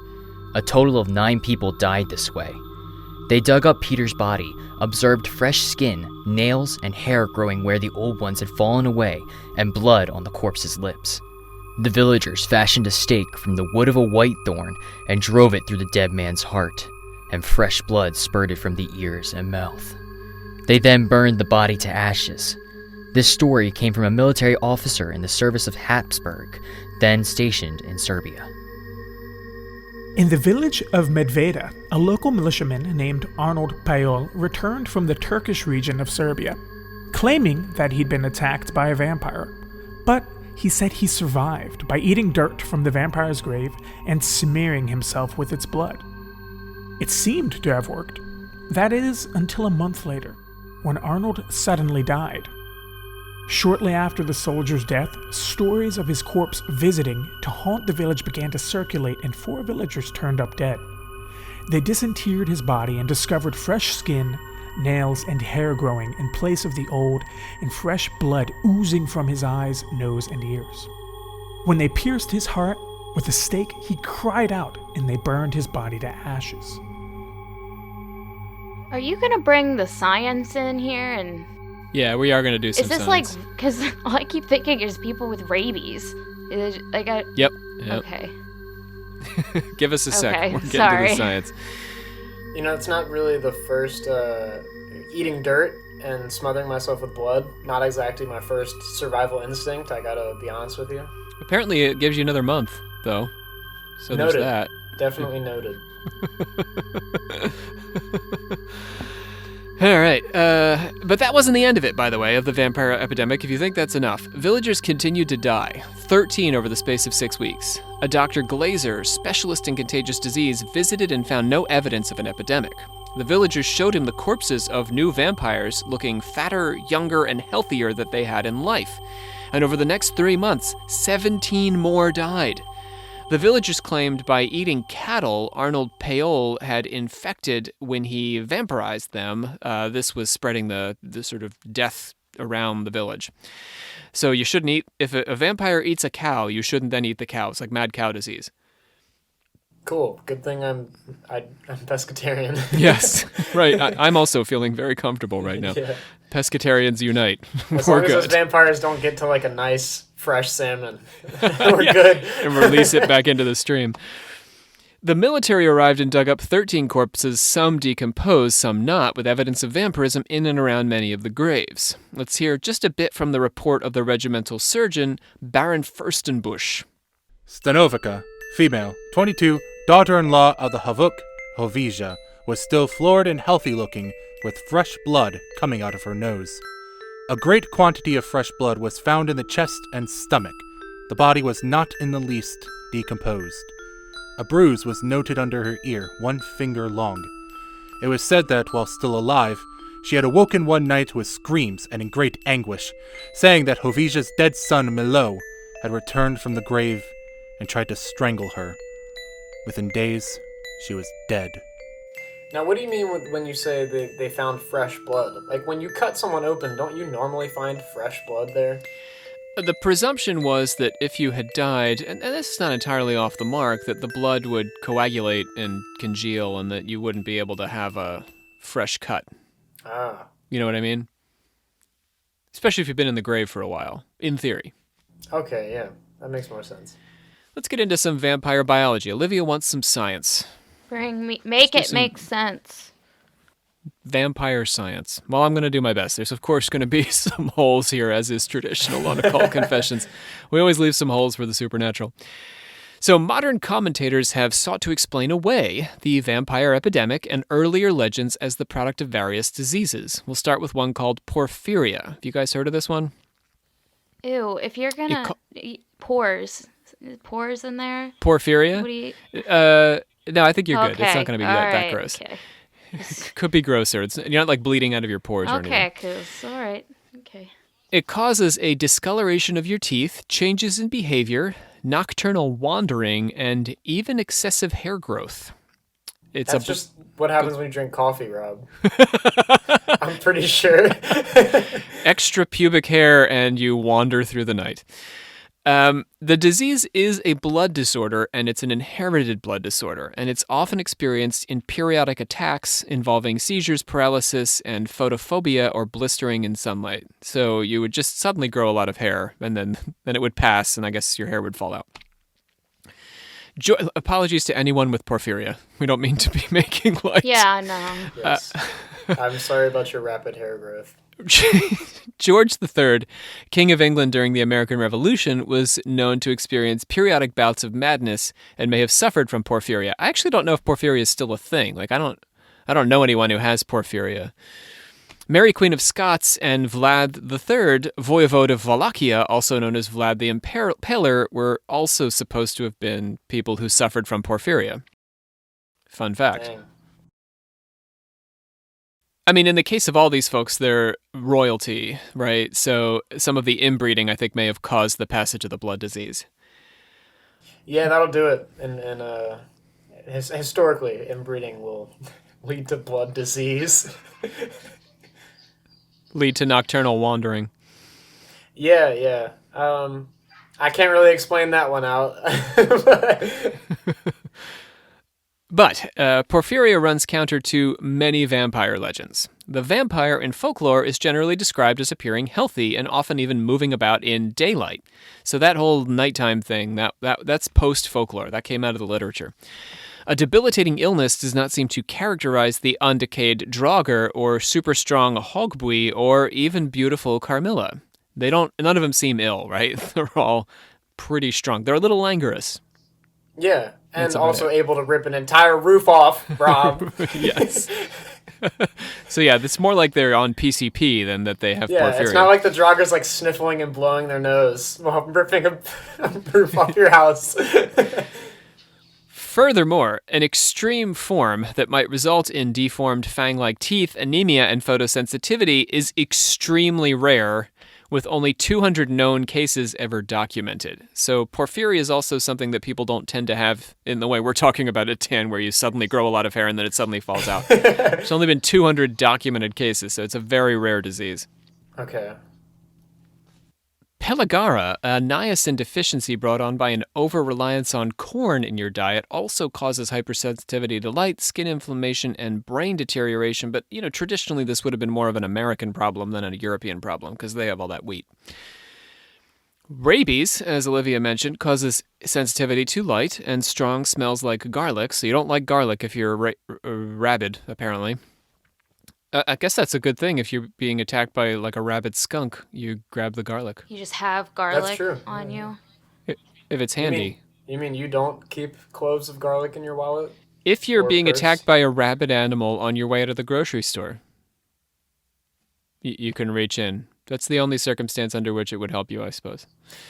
A total of 9 people died this way. They dug up Peter's body, observed fresh skin, nails, and hair growing where the old ones had fallen away, and blood on the corpse's lips. The villagers fashioned a stake from the wood of a white thorn and drove it through the dead man's heart, and fresh blood spurted from the ears and mouth. They then burned the body to ashes. This story came from a military officer in the service of Habsburg, then stationed in Serbia. In the village of Medveda, a local militiaman named Arnold Payol returned from the Turkish region of Serbia, claiming that he'd been attacked by a vampire. But he said he survived by eating dirt from the vampire's grave and smearing himself with its blood. It seemed to have worked. That is, until a month later, when Arnold suddenly died. Shortly after the soldier's death, stories of his corpse visiting to haunt the village began to circulate, and 4 villagers turned up dead. They disinterred his body and discovered fresh skin, nails, and hair growing in place of the old, and fresh blood oozing from his eyes, nose, and ears. When they pierced his heart with a stake, he cried out, and they burned his body to ashes. Are you gonna bring the science in here and... Yeah, we are going to do some Is this science. like... Because all I keep thinking is people with rabies. Is it, like I... Yep. Okay. Give us a sec. Okay, We're getting sorry. to the science. It's not really the first eating dirt and smothering myself with blood. Not exactly my first survival instinct, I gotta be honest with you. Apparently it gives you another month, though. So Noted. there's that. Definitely noted. All right, but that wasn't the end of it, by the way, of the vampire epidemic. If you think that's enough, villagers continued to die, 13 over the space of 6 weeks. A Dr. Glazer, specialist in contagious disease, visited and found no evidence of an epidemic. The villagers showed him the corpses of new vampires looking fatter, younger, and healthier than they had in life. And over the next 3 months, 17 more died. The villagers claimed by eating cattle, Arnold Payol had infected when he vampirized them. This was spreading the sort of death around the village. So you shouldn't eat, if a vampire eats a cow, you shouldn't then eat the cow. It's like mad cow disease. Cool. Good thing I'm pescatarian. Yes, right. I'm also feeling very comfortable right now. Yeah. Pescatarians unite. As We're long as good. those vampires don't get to like a nice fresh salmon, we're good. And release it back into the stream. The military arrived and dug up 13 corpses, some decomposed, some not, with evidence of vampirism in and around many of the graves. Let's hear just a bit from the report of the regimental surgeon, Baron Furstenbusch. Stanovica, female, 22, daughter-in-law of the Havuk, Hovija, was still florid and healthy-looking, with fresh blood coming out of her nose. A great quantity of fresh blood was found in the chest and stomach. The body was not in the least decomposed. A bruise was noted under her ear, 1 finger long. It was said that, while still alive, she had awoken one night with screams and in great anguish, saying that Hovija's dead son, Milo, had returned from the grave and tried to strangle her. Within days, she was dead. Now, what do you mean when you say they found fresh blood? Like, when you cut someone open, don't you normally find fresh blood there? The presumption was that if you had died, and this is not entirely off the mark, that the blood would coagulate and congeal and that you wouldn't be able to have a fresh cut. Ah. You know what I mean? Especially if you've been in the grave for a while, in theory. Okay, yeah. That makes more sense. Let's get into some vampire biology. Olivia wants some science. Make it make sense. Vampire science. Well, I'm going to do my best. There's, of course, going to be some holes here, as is traditional on Occult Confessions. We always leave some holes for the supernatural. So modern commentators have sought to explain away the vampire epidemic and earlier legends as the product of various diseases. We'll start with one called porphyria. Have you guys heard of this one? Ew, if you're gonna... pores in there? Porphyria? What do you... No, I think you're good. It's Okay, not going to be all that right, gross. Okay. Could be grosser. You're not like bleeding out of your pores or anything. Okay, cool. All right. Okay. It causes a discoloration of your teeth, changes in behavior, nocturnal wandering, and even excessive hair growth. That's just what happens when you drink coffee, Rob. I'm pretty sure. Extra pubic hair and you wander through the night. The disease is a blood disorder, and it's an inherited blood disorder, and it's often experienced in periodic attacks involving seizures, paralysis, and photophobia or blistering in sunlight. So you would just suddenly grow a lot of hair, and then it would pass, and I guess your hair would fall out. Apologies to anyone with porphyria. We don't mean to be making light. Yeah, no. Yes. I'm sorry about your rapid hair growth. George III, King of England during the American Revolution, was known to experience periodic bouts of madness and may have suffered from porphyria. I actually don't know if porphyria is still a thing. Like I don't know anyone who has porphyria. Mary Queen of Scots and Vlad III, Voivode of Wallachia, also known as Vlad the Impaler, were also supposed to have been people who suffered from porphyria. Fun fact. Dang. I mean, in the case of all these folks, they're royalty, right? So some of the inbreeding, I think, may have caused the passage of the blood disease. Yeah, that'll do it. And historically, inbreeding will lead to blood disease. Lead to nocturnal wandering. Yeah. I can't really explain that one out. But porphyria runs counter to many vampire legends. The vampire in folklore is generally described as appearing healthy and often even moving about in daylight. So that whole nighttime thing, that's post-folklore. That came out of the literature. A debilitating illness does not seem to characterize the undecayed Draugr or super strong Hogbui or even beautiful Carmilla. None of them seem ill, right? They're all pretty strong. They're a little languorous. Yeah, and also able to rip an entire roof off, Rob. Yes. So yeah, it's more like they're on PCP than that they have porphyria. It's not like the Draugrs like sniffling and blowing their nose while ripping a roof off your house. Furthermore, an extreme form that might result in deformed fang-like teeth, anemia, and photosensitivity is extremely rare, with only 200 known cases ever documented. So porphyria is also something that people don't tend to have in the way we're talking about at TAN, where you suddenly grow a lot of hair and then it suddenly falls out. There's only been 200 documented cases, so it's a very rare disease. Okay. Peligara, a niacin deficiency brought on by an over-reliance on corn in your diet, also causes hypersensitivity to light, skin inflammation, and brain deterioration. But, traditionally this would have been more of an American problem than a European problem because they have all that wheat. Rabies, as Olivia mentioned, causes sensitivity to light and strong smells like garlic, so you don't like garlic if you're rabid, apparently. I guess that's a good thing. If you're being attacked by like a rabid skunk, you grab the garlic. You just have garlic true. on you. If it's handy. You mean you don't keep cloves of garlic in your wallet? If you're Or being purse? attacked by a rabid animal on your way out of the grocery store, you can reach in. That's the only circumstance under which it would help you, I suppose.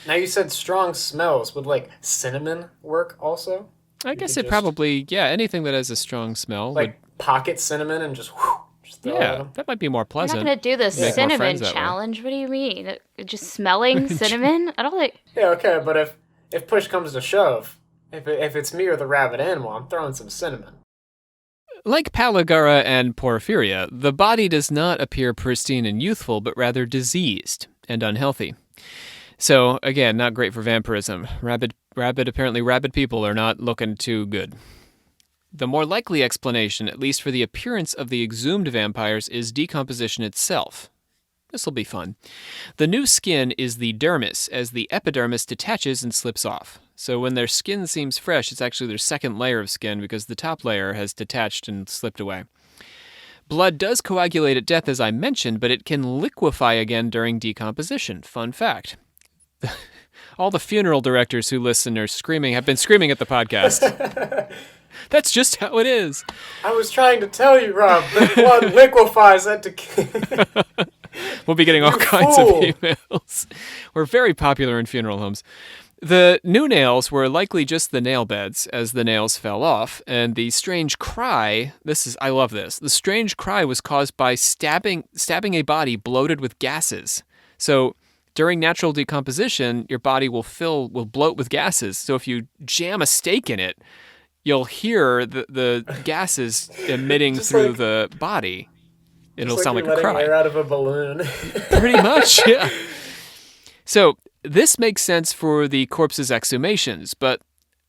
Now you said strong smells. Would like cinnamon work also? I guess it probably, anything that has a strong smell. Like pocket cinnamon and just throw it at 'em? That might be more We're pleasant. not going to do the Make more cinnamon friends that way. challenge. What do you mean? Just smelling cinnamon? I don't think... Yeah, okay, but if push comes to shove, if it's me or the rabid animal, I'm throwing some cinnamon. Like Palligara and Porphyria, the body does not appear pristine and youthful, but rather diseased and unhealthy. So, again, not great for vampirism. Apparently rabid people are not looking too good. The more likely explanation, at least for the appearance of the exhumed vampires, is decomposition itself. This will be fun. The new skin is the dermis, as the epidermis detaches and slips off. So when their skin seems fresh, it's actually their second layer of skin because the top layer has detached and slipped away. Blood does coagulate at death, as I mentioned, but it can liquefy again during decomposition. Fun fact. All the funeral directors who listen have been screaming at the podcast. That's just how it is. I was trying to tell you, Rob, that blood liquefies at We'll be getting all kinds of emails. We're very popular in funeral homes. The new nails were likely just the nail beds as the nails fell off, and the strange cry, I love this, the strange cry was caused by stabbing a body bloated with gases. So during natural decomposition, your body will bloat with gases. So if you jam a steak in it, you'll hear the gases emitting through the body. It'll sound like a cry. Letting air out of a balloon. Pretty much, yeah. So this makes sense for the corpse's exhumations, but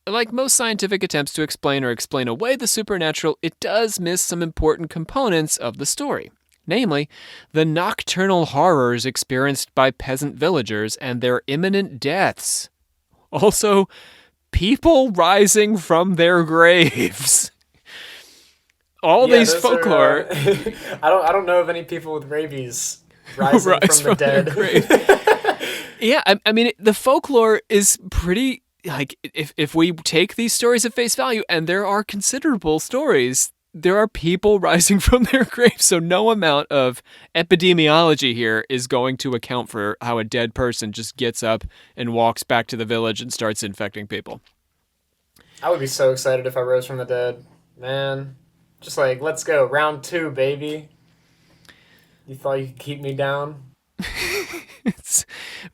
like most scientific attempts to explain away the supernatural, it does miss some important components of the story. Namely, the nocturnal horrors experienced by peasant villagers and their imminent deaths. Also, people rising from their graves. All these folklore. I don't know of any people with rabies rising from the dead. Yeah, I mean, the folklore is pretty, like, if we take these stories at face value, and there are considerable stories, there are people rising from their graves, so no amount of epidemiology here is going to account for how a dead person just gets up and walks back to the village and starts infecting people. I would be so excited if I rose from the dead. Man, just like, let's go, round 2, baby. You thought you could keep me down?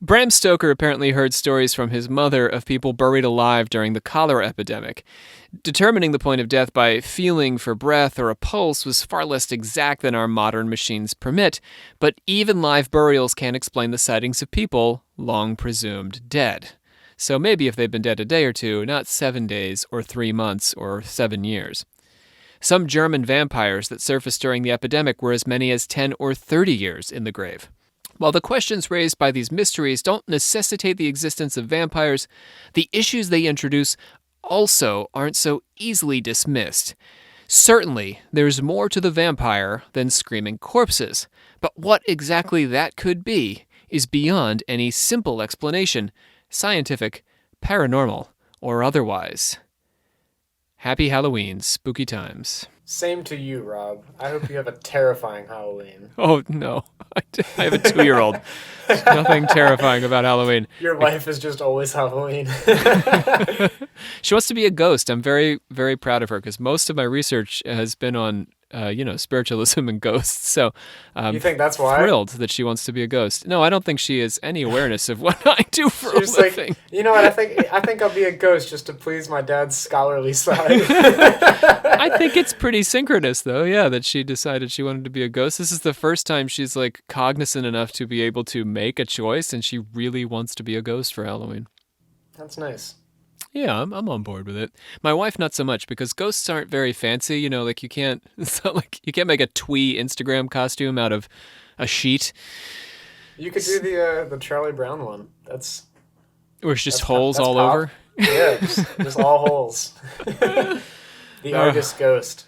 Bram Stoker apparently heard stories from his mother of people buried alive during the cholera epidemic. Determining the point of death by feeling for breath or a pulse was far less exact than our modern machines permit, but even live burials can't explain the sightings of people long presumed dead. So maybe if they've been dead a day or two, not 7 days or 3 months or 7 years. Some German vampires that surfaced during the epidemic were as many as 10 or 30 years in the grave. While the questions raised by these mysteries don't necessitate the existence of vampires, the issues they introduce also aren't so easily dismissed. Certainly, there's more to the vampire than screaming corpses, but what exactly that could be is beyond any simple explanation, scientific, paranormal, or otherwise. Happy Halloween, spooky times. Same to you, Rob. I hope you have a terrifying Halloween. Oh, no. I have a 2-year-old. There's nothing terrifying about Halloween. Your life is just always Halloween. She wants to be a ghost. I'm very, very proud of her because most of my research has been on, spiritualism and ghosts. So you think that's why? Thrilled that she wants to be a ghost. No, I don't think she has any awareness of what I do for a living. Like, you know what? I think I'll be a ghost just to please my dad's scholarly side. I think it's pretty synchronous, though. Yeah, that she decided she wanted to be a ghost. This is the first time she's like cognizant enough to be able to make a choice, and she really wants to be a ghost for Halloween. That's nice. Yeah, I'm on board with it. My wife, not so much, because ghosts aren't very fancy. You know, like it's not like you can't make a twee Instagram costume out of a sheet. You could do the Charlie Brown one. That's Or it's just That's holes that's all pop. over? Yeah, just all holes. The Argus ghost.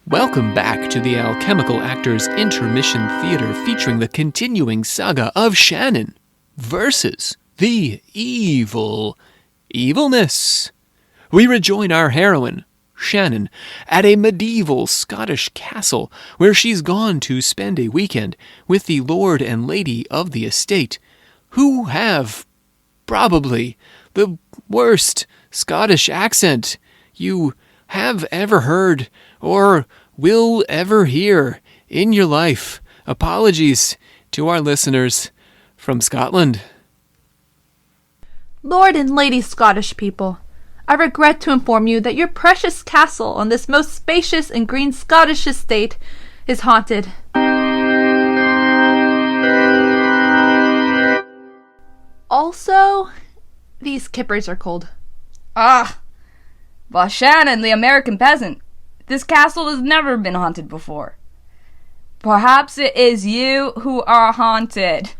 Welcome back to the Alchemical Actors Intermission Theater, featuring the continuing saga of Shannon versus the evilness. We rejoin our heroine, Shannon, at a medieval Scottish castle where she's gone to spend a weekend with the lord and lady of the estate, who have probably the worst Scottish accent you have ever heard or will ever hear in your life. Apologies to our listeners from Scotland. Lord and Lady Scottish people, I regret to inform you that your precious castle on this most spacious and green Scottish estate is haunted. Also, these kippers are cold. Ah, well, Shannon, the American peasant, this castle has never been haunted before. Perhaps it is you who are haunted.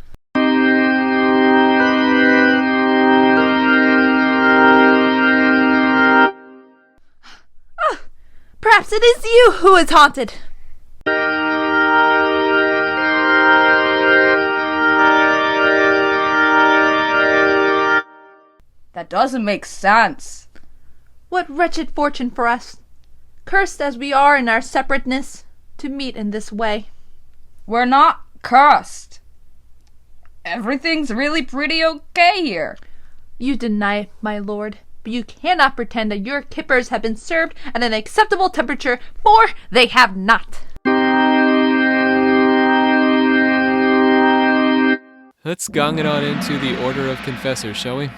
Perhaps it is you who is haunted. That doesn't make sense. What wretched fortune for us, cursed as we are in our separateness, to meet in this way. We're not cursed. Everything's really pretty okay here. You deny it, my lord, but you cannot pretend that your kippers have been served at an acceptable temperature, for they have not. Let's gong it on into the Order of Confessors, shall we?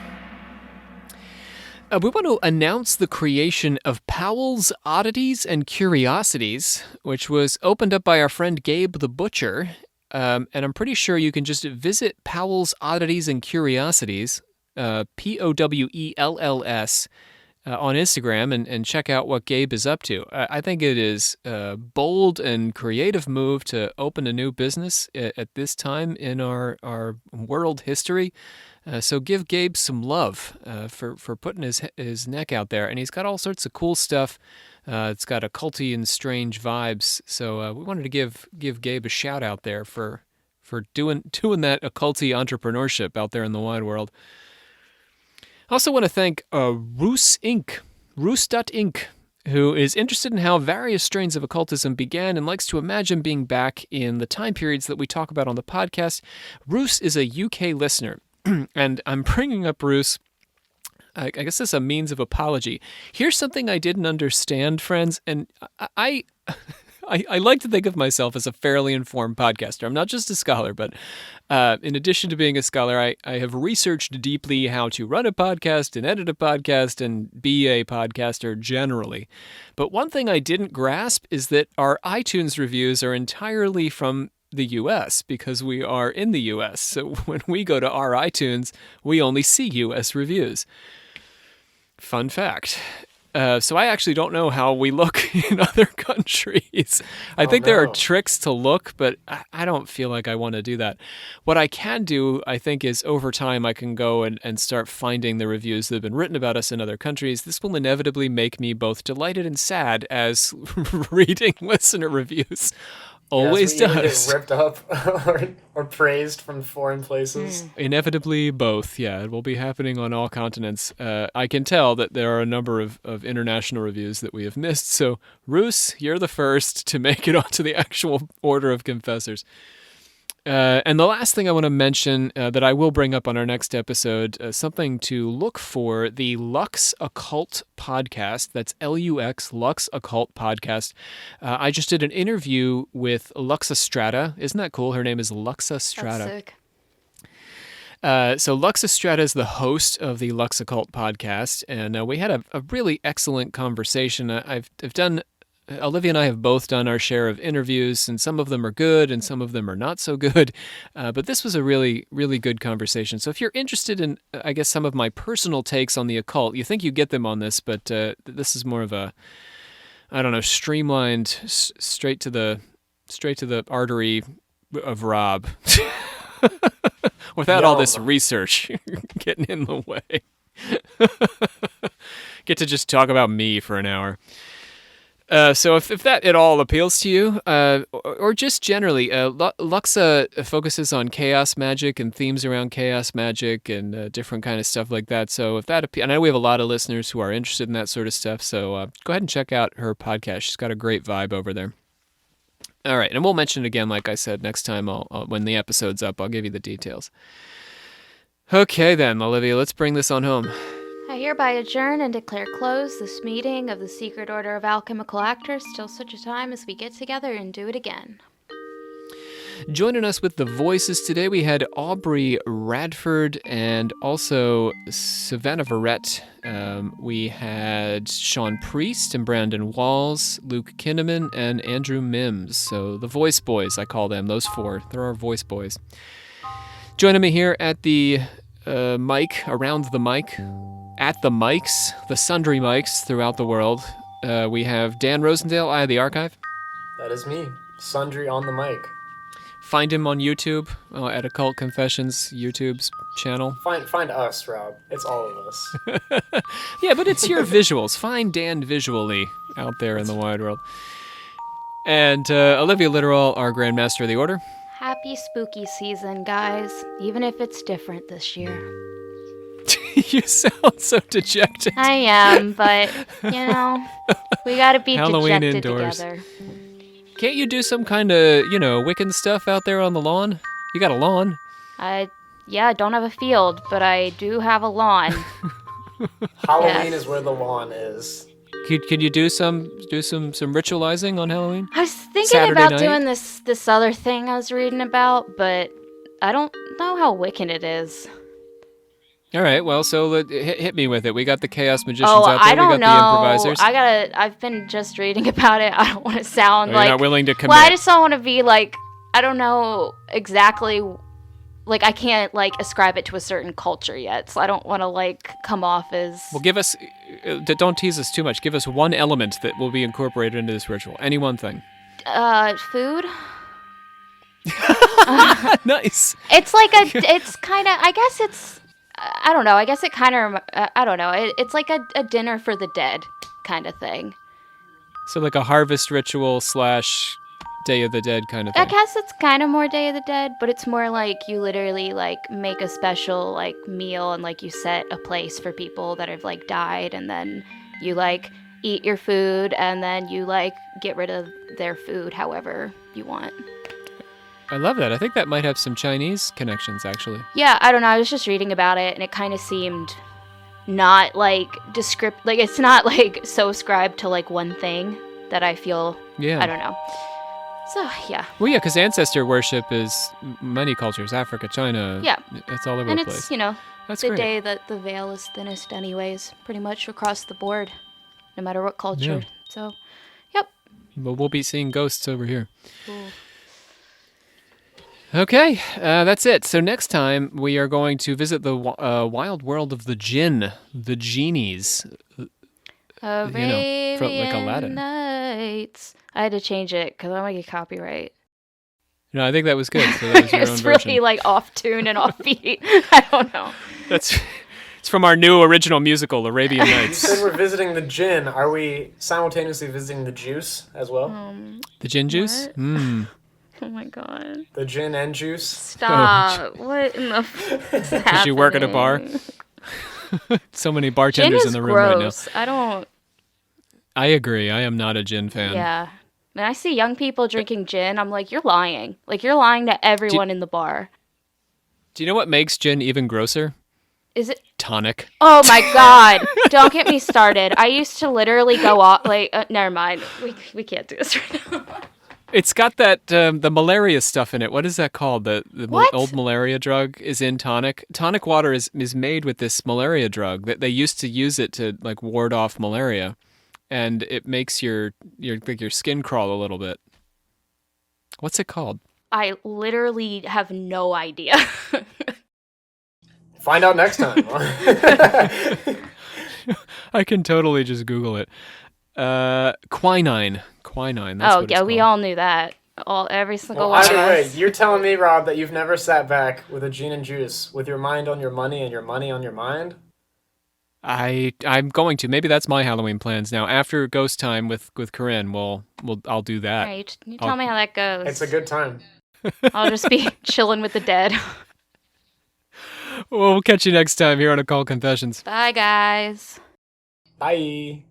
We want to announce the creation of Powell's Oddities and Curiosities, which was opened up by our friend Gabe the Butcher. And I'm pretty sure you can just visit Powell's Oddities and Curiosities, Powells, on Instagram and check out what Gabe is up to. I think it is a bold and creative move to open a new business at this time in our world history. So give Gabe some love for putting his neck out there. And he's got all sorts of cool stuff. It's got occulty and strange vibes. So we wanted to give Gabe a shout out there for doing that occulty entrepreneurship out there in the wide world. I also want to thank Roos Inc., who is interested in how various strains of occultism began and likes to imagine being back in the time periods that we talk about on the podcast. Roos is a UK listener, and I'm bringing up Roos. I guess this is a means of apology. Here's something I didn't understand, friends, and I like to think of myself as a fairly informed podcaster. I'm not just a scholar, but in addition to being a scholar, I have researched deeply how to run a podcast and edit a podcast and be a podcaster generally. But one thing I didn't grasp is that our iTunes reviews are entirely from the US because we are in the US. So when we go to our iTunes, we only see US reviews. Fun fact. So I actually don't know how we look in other countries. I think there are tricks to look, but I don't feel like I want to do that. What I can do, I think, is over time I can go and start finding the reviews that have been written about us in other countries. This will inevitably make me both delighted and sad as reading listener reviews always does. Get ripped up or praised from foreign places. Inevitably both, yeah. It will be happening on all continents. I can tell that there are a number of international reviews that we have missed, so Roos, you're the first to make it onto the actual Order of Confessors. And the last thing I want to mention that I will bring up on our next episode, something to look for, the Lux Occult podcast. That's Lux, Lux Occult podcast. I just did an interview with Luxa Strata. Isn't that cool? Her name is Luxa Strata. That's sick. So Luxa Strata is the host of the Lux Occult podcast, and we had a really excellent conversation. I've done... Olivia and I have both done our share of interviews, and some of them are good and some of them are not so good. But this was a really, really good conversation. So if you're interested in, I guess, some of my personal takes on the occult, you think you get them on this, but this is more of a, I don't know, streamlined, straight to the artery of Rob. Without all this research getting in the way. Get to just talk about me for an hour. So if that at all appeals to you, or just generally, Luxa focuses on chaos magic and themes around chaos magic and different kind of stuff like that. So if that I know we have a lot of listeners who are interested in that sort of stuff. So go ahead and check out her podcast. She's got a great vibe over there. All right, and we'll mention it again, like I said, next time when the episode's up, I'll give you the details. Okay then, Olivia, let's bring this on home. I hereby adjourn and declare closed this meeting of the Secret Order of Alchemical Actors till such a time as we get together and do it again. Joining us with the voices today, we had Aubrey Radford and also Savannah Verrett. We had Sean Priest and Brandon Walls, Luke Kinnaman, and Andrew Mims. So the voice boys, I call them, those four. They're our voice boys. Joining me here at the mic, around the mic, at the mics, the sundry mics throughout the world, we have Dan Rosendale, Eye of the Archive. That is me, Sundry on the mic. Find him on YouTube, at Occult Confessions YouTube's channel. Find us, Rob. It's all of us. Yeah, but it's your visuals. Find Dan visually out there in the wide world. And Olivia Litteral, our Grand Master of the Order. Happy spooky season, guys, even if it's different this year. You sound so dejected. I am, but, we gotta be Halloween dejected indoors. together. Can't you do some kind of, Wiccan stuff out there on the lawn? You got a lawn. I don't have a field, but I do have a lawn. Halloween is where the lawn is. Can you do some ritualizing on Halloween? I was thinking Saturday about night? doing this other thing I was reading about, but I don't know how Wiccan it is. All right, well, so hit me with it. We got the Chaos Magicians Oh, out there. I don't we know. got the Improvisers. I've been just reading about it. I don't want to sound You're not willing to commit. Well, I just don't want to be like, I don't know exactly, like, I can't, like, ascribe it to a certain culture yet, so I don't want to, like, come off as... Well, give us, don't tease us too much. Give us one element that will be incorporated into this ritual. Any one thing. Food? Nice. It's like it's kind of, I guess it's, I don't know. I guess it kind of, I don't know. It's like a dinner for the dead kind of thing. So like a harvest ritual / Day of the Dead kind of thing. I guess it's kind of more Day of the Dead, but it's more like you literally like make a special like meal and like you set a place for people that have like died, and then you like eat your food and then you like get rid of their food however you want. I love that. I think that might have some Chinese connections, actually. Yeah, I don't know. I was just reading about it, and it kind of seemed not like like it's not like so ascribed to like one thing that I feel. Yeah. I don't know. So yeah. Well, yeah, because ancestor worship is many cultures, Africa, China. Yeah. It's all over and the place. It's That's the great. day that the veil is thinnest, anyways, pretty much across the board, no matter what culture. Yeah. So, yep. But we'll be seeing ghosts over here. Cool. Okay, that's it. So next time we are going to visit the wild world of the jinn, the genies. Arabian from like Aladdin. Nights. I had to change it because I want to get copyright. No, I think that was good. So that was your own It's version. really like off tune and off beat. I don't know. It's from our new original musical, Arabian You Nights. said we're visiting the gin. Are we simultaneously visiting the juice as well? The gin juice? What? Mmm. Oh my god. The gin and juice? Stop. What in the f is happening? Does she work at a bar? So many bartenders Gin is in the room right now. gross. I don't. I agree. I am not a gin fan. Yeah. When I see young people drinking gin, I'm like, you're lying. Like, you're lying to everyone in the bar. Do you know what makes gin even grosser? Is it? Tonic. Oh my god. Don't get me started. I used to literally go off, like, never mind. We can't do this right now. It's got that, the malaria stuff in it. What is that called? The What? old malaria drug is in tonic. Tonic water is made with this malaria drug. That they used to use it to, like, ward off malaria. And it makes your skin crawl a little bit. What's it called? I literally have no idea. Find out next time. I can totally just Google it. Quinine. Quinine. That's what it's we called. all knew that. Every single Well, one of either way, us. you're telling me, Rob, that you've never sat back with a gin and juice with your mind on your money and your money on your mind? I'm going to. Maybe that's my Halloween plans now. After ghost time with Corinne, I'll do that. Alright, you tell me how that goes. It's a good time. I'll just be chilling with the dead. Well, we'll catch you next time here on Occult Confessions. Bye, guys. Bye.